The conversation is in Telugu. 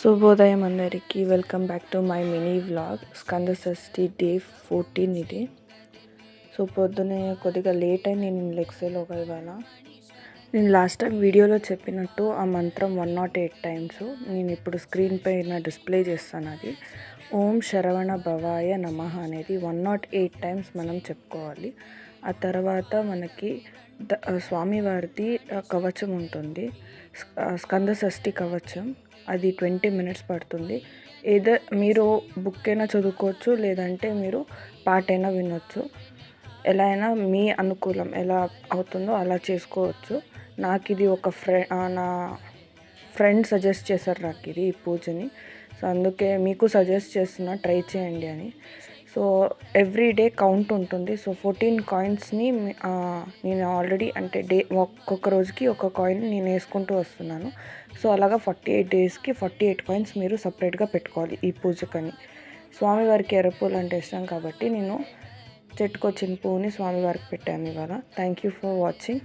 శుభోదయం అందరికీ. Welcome back to my mini vlog. Skanda Shashthi day 14 ఇది. సో పొద్దునే కొద్దిగా లేట్ అయి నేను లెగ్సేలోగా ఇవాళ నేను లాస్ట్ టైం వీడియోలో చెప్పినట్టు ఆ మంత్రం 108 టైమ్స్ నేను ఇప్పుడు స్క్రీన్ పైన డిస్ప్లే చేస్తాను. అది ఓం శరవణ భవాయ నమః అనేది 108 టైమ్స్ మనం చెప్పుకోవాలి. ఆ తర్వాత మనకి స్వామివారిది కవచం ఉంటుంది, స్కంద షష్ఠి కవచం. అది 20 మినిట్స్ పడుతుంది. ఏదో మీరు బుక్ అయినా చదువుకోవచ్చు, లేదంటే మీరు పాటైనా వినొచ్చు. ఎలా అయినా మీ అనుకూలం ఎలా అవుతుందో అలా చేసుకోవచ్చు. నాకు ఇది ఒక నా ఫ్రెండ్ సజెస్ట్ చేశారు నాకు ఇది ఈ పూజని. సో అందుకే మీకు సజెస్ట్ చేస్తున్నా, ట్రై చేయండి అని. సో ఎవ్రీ డే కౌంట్ ఉంటుంది. సో 14 కాయిన్స్ని నేను ఆల్రెడీ అంటే ఒక్కొక్క రోజుకి ఒక కాయిన్ నేను వేసుకుంటూ వస్తున్నాను. సో అలాగా 48 డేస్కి 48 కాయిన్స్ మీరు సపరేట్గా పెట్టుకోవాలి ఈ పూజకని. స్వామివారికి ఎర్రపూలు అంటే ఇష్టం కాబట్టి నేను చెట్టుకొచ్చిన పువ్వుని స్వామివారికి పెట్టాను ఇవాళ. Thank you for watching.